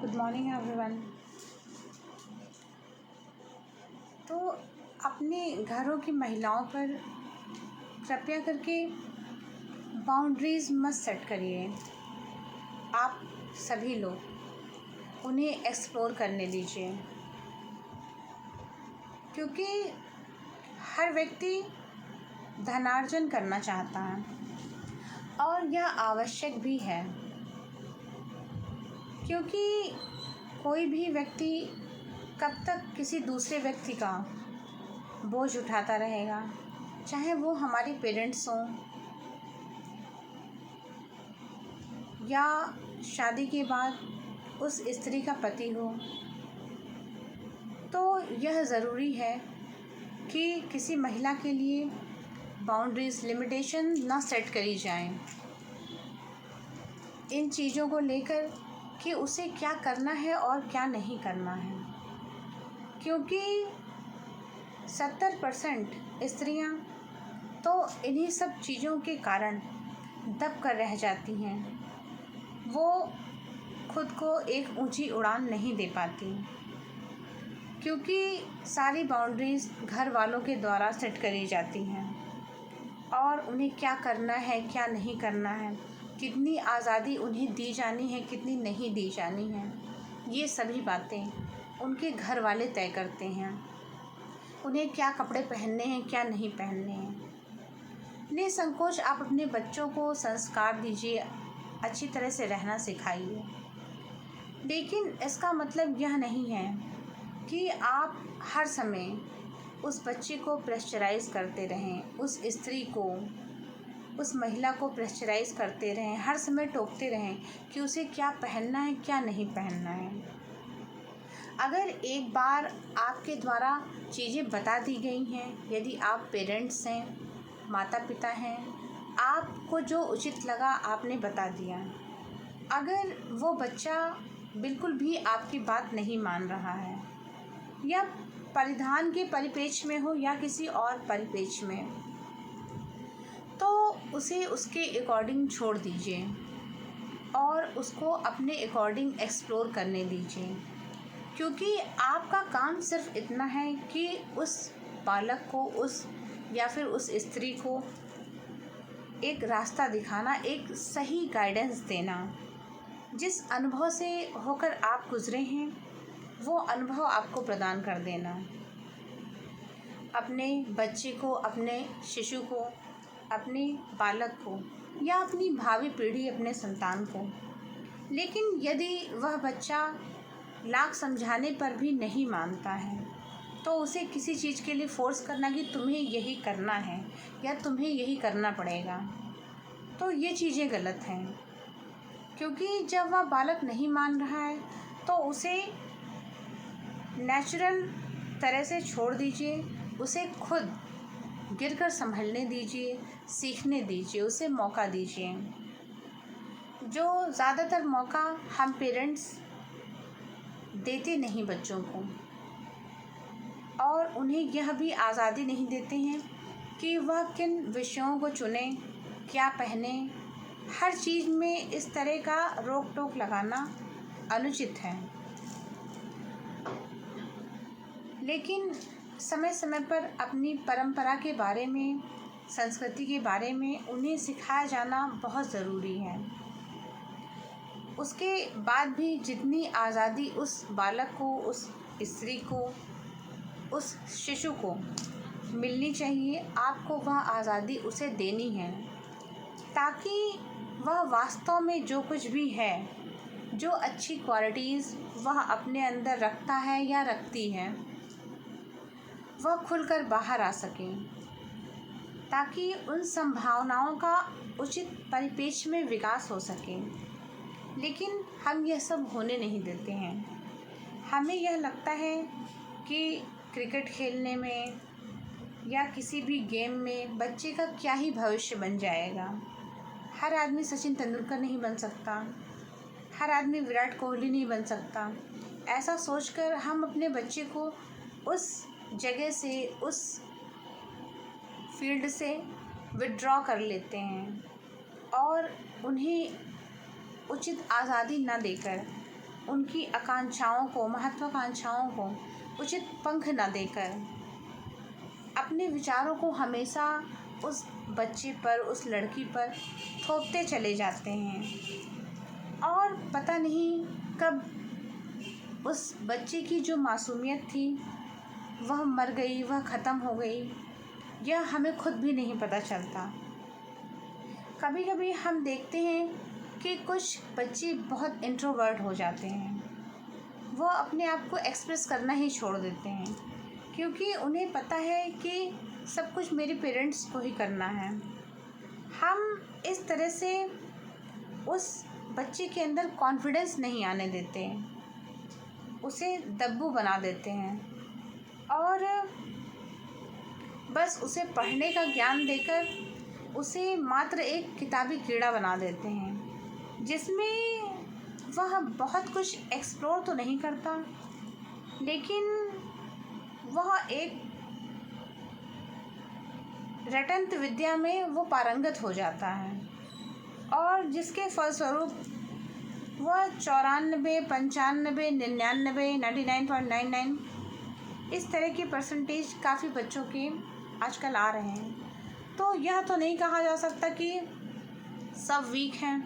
Good morning everyone. तो अपने घरों की महिलाओं पर कृपया करके बाउंड्रीज़ मत सेट करिए। आप सभी लोग उन्हें एक्सप्लोर करने दीजिए, क्योंकि हर व्यक्ति धनार्जन करना चाहता है और यह आवश्यक भी है, क्योंकि कोई भी व्यक्ति कब तक किसी दूसरे व्यक्ति का बोझ उठाता रहेगा, चाहे वो हमारे पेरेंट्स हों या शादी के बाद उस स्त्री का पति हो। तो यह ज़रूरी है कि किसी महिला के लिए बाउंड्रीज़, लिमिटेशन ना सेट करी जाएं इन चीज़ों को लेकर कि उसे क्या करना है और क्या नहीं करना है, क्योंकि 70% स्त्रियां तो इन्हीं सब चीज़ों के कारण दब कर रह जाती हैं। वो खुद को एक ऊंची उड़ान नहीं दे पाती, क्योंकि सारी बाउंड्रीज़ घर वालों के द्वारा सेट करी जाती हैं और उन्हें क्या करना है, क्या नहीं करना है, कितनी आज़ादी उन्हें दी जानी है, कितनी नहीं दी जानी है, ये सभी बातें उनके घर वाले तय करते हैं। उन्हें क्या कपड़े पहनने हैं, क्या नहीं पहनने हैं। निसंकोच आप अपने बच्चों को संस्कार दीजिए, अच्छी तरह से रहना सिखाइए, लेकिन इसका मतलब यह नहीं है कि आप हर समय उस बच्चे को प्रेशराइज़ करते रहें, उस स्त्री को, उस महिला को प्रेशराइज़ करते रहें, हर समय टोकते रहें कि उसे क्या पहनना है, क्या नहीं पहनना है। अगर एक बार आपके द्वारा चीज़ें बता दी गई हैं, यदि आप पेरेंट्स हैं, माता पिता हैं, आपको जो उचित लगा आपने बता दिया, अगर वो बच्चा बिल्कुल भी आपकी बात नहीं मान रहा है, या परिधान के परिप्रेक्ष्य में हो या किसी और परिप्रेक्ष्य में, तो उसे उसके अकॉर्डिंग छोड़ दीजिए और उसको अपने अकॉर्डिंग एक्सप्लोर करने दीजिए, क्योंकि आपका काम सिर्फ इतना है कि उस बालक को, उस या फिर उस स्त्री को एक रास्ता दिखाना, एक सही गाइडेंस देना। जिस अनुभव से होकर आप गुजरे हैं वो अनुभव आपको प्रदान कर देना, अपने बच्चे को, अपने शिशु को, अपने बालक को या अपनी भावी पीढ़ी, अपने संतान को। लेकिन यदि वह बच्चा लाख समझाने पर भी नहीं मानता है, तो उसे किसी चीज़ के लिए फ़ोर्स करना कि तुम्हें यही करना है या तुम्हें यही करना पड़ेगा, तो ये चीज़ें गलत हैं। क्योंकि जब वह बालक नहीं मान रहा है तो उसे नेचुरल तरह से छोड़ दीजिए, उसे खुद गिरकर संभलने दीजिए, सीखने दीजिए, उसे मौका दीजिए। जो ज़्यादातर मौका हम पेरेंट्स देते नहीं बच्चों को, और उन्हें यह भी आज़ादी नहीं देते हैं कि वह किन विषयों को चुने, क्या पहने। हर चीज़ में इस तरह का रोक टोक लगाना अनुचित है। लेकिन समय समय पर अपनी परंपरा के बारे में, संस्कृति के बारे में उन्हें सिखाया जाना बहुत ज़रूरी है। उसके बाद भी जितनी आज़ादी उस बालक को, उस स्त्री को, उस शिशु को मिलनी चाहिए, आपको वह आज़ादी उसे देनी है, ताकि वह वास्तव में जो कुछ भी है, जो अच्छी क्वालिटीज़ वह अपने अंदर रखता है या रखती है, वह खुलकर बाहर आ सके, ताकि उन संभावनाओं का उचित परिप्रेक्ष्य में विकास हो सके। लेकिन हम यह सब होने नहीं देते हैं। हमें यह लगता है कि क्रिकेट खेलने में या किसी भी गेम में बच्चे का क्या ही भविष्य बन जाएगा। हर आदमी सचिन तेंदुलकर नहीं बन सकता, हर आदमी विराट कोहली नहीं बन सकता। ऐसा सोचकर हम अपने बच्चे को उस जगह से, उस फील्ड से विड्रॉ कर लेते हैं और उन्हें उचित आज़ादी न देकर उनकी आकांक्षाओं को, महत्वाकांक्षाओं को उचित पंख न देकर अपने विचारों को हमेशा उस बच्चे पर, उस लड़की पर थोपते चले जाते हैं। और पता नहीं कब उस बच्चे की जो मासूमियत थी वह मर गई, वह ख़त्म हो गई, यह हमें खुद भी नहीं पता चलता। कभी कभी हम देखते हैं कि कुछ बच्चे बहुत इंट्रोवर्ट हो जाते हैं, वो अपने आप को एक्सप्रेस करना ही छोड़ देते हैं, क्योंकि उन्हें पता है कि सब कुछ मेरे पेरेंट्स को ही करना है। हम इस तरह से उस बच्चे के अंदर कॉन्फिडेंस नहीं आने देते, उसे दब्बू बना देते हैं और बस उसे पढ़ने का ज्ञान देकर उसे मात्र एक किताबी कीड़ा बना देते हैं, जिसमें वह बहुत कुछ एक्सप्लोर तो नहीं करता, लेकिन वह एक रटंत विद्या में वो पारंगत हो जाता है और जिसके फलस्वरूप वह 94, 95, 99, 99.99 इस तरह के परसेंटेज काफ़ी बच्चों के आजकल आ रहे हैं। तो यह तो नहीं कहा जा सकता कि सब वीक हैं,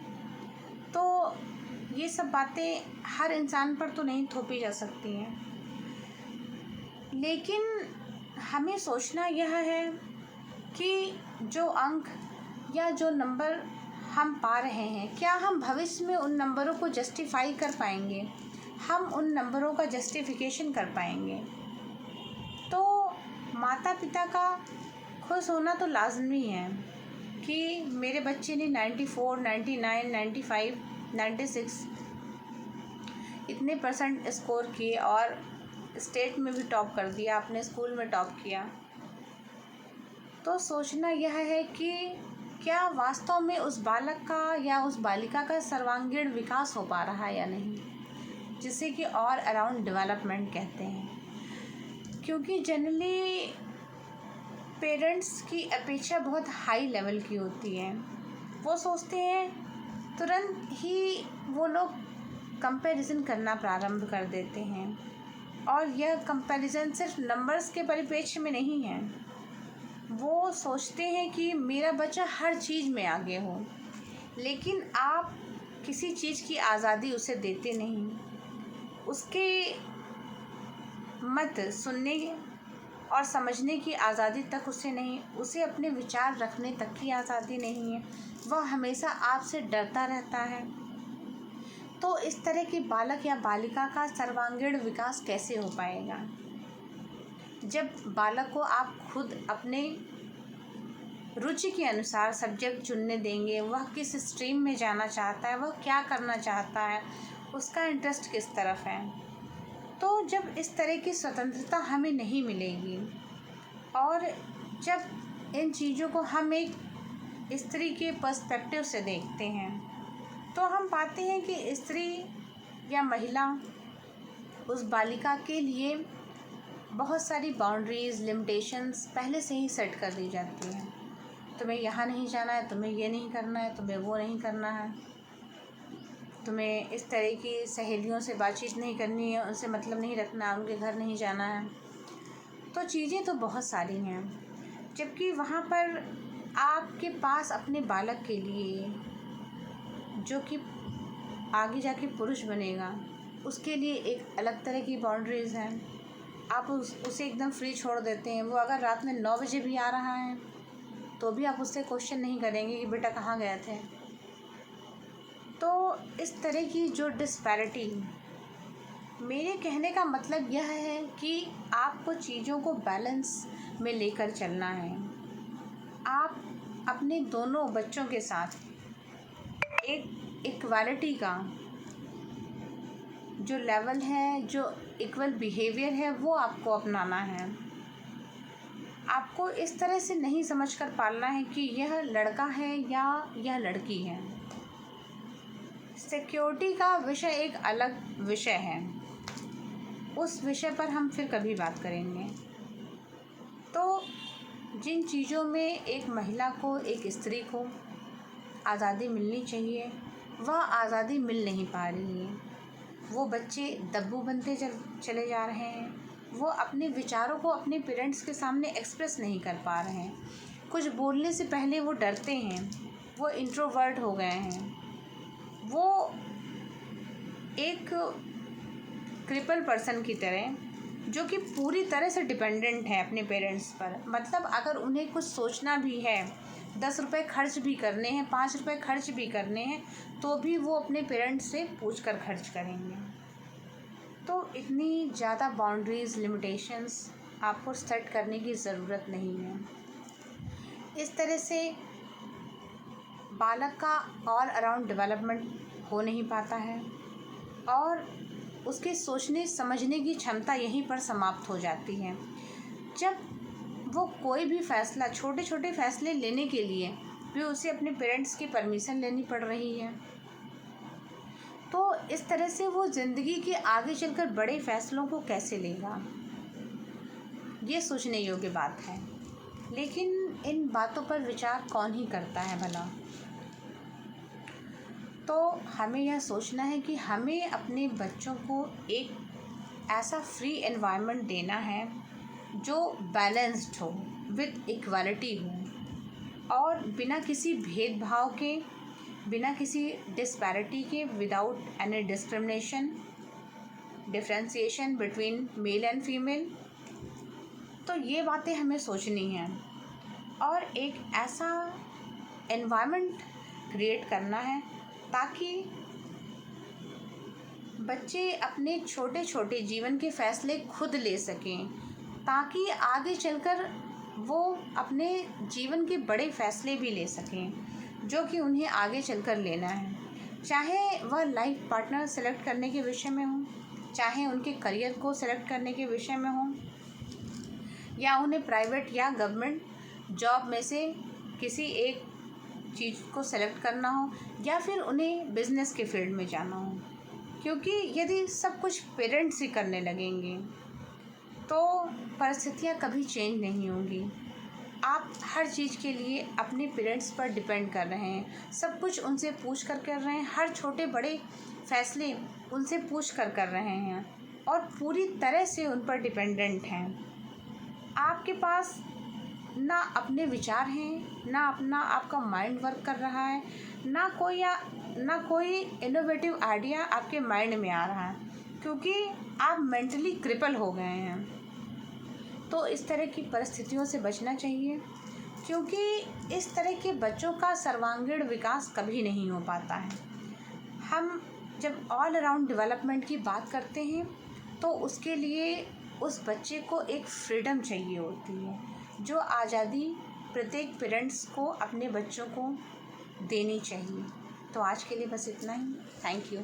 तो ये सब बातें हर इंसान पर तो नहीं थोपी जा सकती हैं, लेकिन हमें सोचना यह है कि जो अंक या जो नंबर हम पा रहे हैं, क्या हम भविष्य में उन नंबरों को जस्टिफाई कर पाएंगे, हम उन नंबरों का जस्टिफिकेशन कर पाएंगे। तो माता पिता का खुश होना तो लाजमी है कि मेरे बच्चे ने 94, 99, 95, 96 इतने परसेंट स्कोर किए और स्टेट में भी टॉप कर दिया, अपने स्कूल में टॉप किया। तो सोचना यह है कि क्या वास्तव में उस बालक का या उस बालिका का सर्वांगीण विकास हो पा रहा है या नहीं, जिसे कि ऑल अराउंड डेवलपमेंट कहते हैं। क्योंकि जनरली पेरेंट्स की अपेक्षा बहुत हाई लेवल की होती है, वो सोचते हैं, तुरंत ही वो लोग कंपैरिजन करना प्रारंभ कर देते हैं, और यह कंपैरिजन सिर्फ नंबर्स के परिप्रेक्ष्य में नहीं है। वो सोचते हैं कि मेरा बच्चा हर चीज़ में आगे हो, लेकिन आप किसी चीज़ की आज़ादी उसे देते नहीं, उसके मत सुनने और समझने की आज़ादी तक उसे नहीं, उसे अपने विचार रखने तक की आज़ादी नहीं है, वह हमेशा आपसे डरता रहता है। तो इस तरह के बालक या बालिका का सर्वांगीण विकास कैसे हो पाएगा, जब बालक को आप खुद अपने रुचि के अनुसार सब्जेक्ट चुनने देंगे, वह किस स्ट्रीम में जाना चाहता है, वह क्या करना चाहता है, उसका इंटरेस्ट किस तरफ है। तो जब इस तरह की स्वतंत्रता हमें नहीं मिलेगी और जब इन चीज़ों को हम एक स्त्री के पर्सपेक्टिव से देखते हैं, तो हम पाते हैं कि स्त्री या महिला उस बालिका के लिए बहुत सारी बाउंड्रीज़, लिमिटेशंस पहले से ही सेट कर दी जाती हैं। तुम्हें यहाँ नहीं जाना है, तुम्हें ये नहीं करना है, तुम्हें वो नहीं करना है, तुम्हें इस तरह की सहेलियों से बातचीत नहीं करनी है, उनसे मतलब नहीं रखना, उनके घर नहीं जाना है। तो चीज़ें तो बहुत सारी हैं, जबकि वहाँ पर आपके पास अपने बालक के लिए, जो कि आगे जाके पुरुष बनेगा, उसके लिए एक अलग तरह की बाउंड्रीज़ हैं। आप उसे एकदम फ्री छोड़ देते हैं। वो अगर रात में 9 बजे भी आ रहा है तो भी आप उससे क्वेश्चन नहीं करेंगे कि बेटा कहाँ गए थे। तो इस तरह की जो डिस्पैरिटी, मेरे कहने का मतलब यह है कि आपको चीज़ों को बैलेंस में लेकर चलना है। आप अपने दोनों बच्चों के साथ एक इक्वालिटी का जो लेवल है, जो इक्वल बिहेवियर है, वो आपको अपनाना है। आपको इस तरह से नहीं समझकर पालना है कि यह लड़का है या यह लड़की है। सिक्योरिटी का विषय एक अलग विषय है, उस विषय पर हम फिर कभी बात करेंगे। तो जिन चीज़ों में एक महिला को, एक स्त्री को आज़ादी मिलनी चाहिए, वह आज़ादी मिल नहीं पा रही है। वो बच्चे दब्बू बनते चले जा रहे हैं। वो अपने विचारों को अपने पेरेंट्स के सामने एक्सप्रेस नहीं कर पा रहे हैं। कुछ बोलने से पहले वो डरते हैं। वो इंट्रोवर्ट हो गए हैं। वो एक क्रिपल पर्सन की तरह, जो कि पूरी तरह से डिपेंडेंट है अपने पेरेंट्स पर। मतलब अगर उन्हें कुछ सोचना भी है, 10 रुपये खर्च भी करने हैं, 5 रुपये खर्च भी करने हैं, तो भी वो अपने पेरेंट्स से पूछ कर खर्च करेंगे। तो इतनी ज़्यादा बाउंड्रीज़, लिमिटेशंस आपको सेट करने की ज़रूरत नहीं है। इस तरह से बालक का ऑल अराउंड डेवलपमेंट हो नहीं पाता है और उसके सोचने समझने की क्षमता यहीं पर समाप्त हो जाती है। जब वो कोई भी फ़ैसला, छोटे छोटे फ़ैसले लेने के लिए भी उसे अपने पेरेंट्स की परमिशन लेनी पड़ रही है, तो इस तरह से वो ज़िंदगी के आगे चलकर बड़े फ़ैसलों को कैसे लेगा, ये सोचने योग्य बात है। लेकिन इन बातों पर विचार कौन ही करता है भला। तो हमें यह सोचना है कि हमें अपने बच्चों को एक ऐसा फ्री एनवायरनमेंट देना है जो बैलेंस्ड हो, विद इक्वालिटी हो और बिना किसी भेदभाव के, बिना किसी डिस्पैरिटी के, without any discrimination, differentiation between male and female. तो ये बातें हमें सोचनी हैं और एक ऐसा एनवायरनमेंट क्रिएट करना है ताकि बच्चे अपने छोटे छोटे जीवन के फ़ैसले खुद ले सकें, ताकि आगे चलकर वो अपने जीवन के बड़े फ़ैसले भी ले सकें जो कि उन्हें आगे चलकर लेना है। चाहे वह लाइफ पार्टनर सेलेक्ट करने के विषय में हो, चाहे उनके करियर को सेलेक्ट करने के विषय में हो, या उन्हें प्राइवेट या गवर्नमेंट जॉब में से किसी एक चीज़ को सेलेक्ट करना हो, या फिर उन्हें बिज़नेस के फील्ड में जाना हो। क्योंकि यदि सब कुछ पेरेंट्स ही करने लगेंगे तो परिस्थितियाँ कभी चेंज नहीं होंगी। आप हर चीज़ के लिए अपने पेरेंट्स पर डिपेंड कर रहे हैं, सब कुछ उनसे पूछ कर रहे हैं, हर छोटे बड़े फ़ैसले उनसे पूछ कर रहे हैं और पूरी तरह से उन पर डिपेंडेंट हैं। आपके पास ना अपने विचार हैं, ना अपना आपका माइंड वर्क कर रहा है, ना कोई इनोवेटिव आइडिया आपके माइंड में आ रहा है, क्योंकि आप मेंटली क्रिपल हो गए हैं। तो इस तरह की परिस्थितियों से बचना चाहिए, क्योंकि इस तरह के बच्चों का सर्वांगीण विकास कभी नहीं हो पाता है। हम जब ऑल अराउंड डेवलपमेंट की बात करते हैं तो उसके लिए उस बच्चे को एक फ्रीडम चाहिए होती है, जो आज़ादी प्रत्येक पेरेंट्स को अपने बच्चों को देनी चाहिए। तो आज के लिए बस इतना ही। Thank you.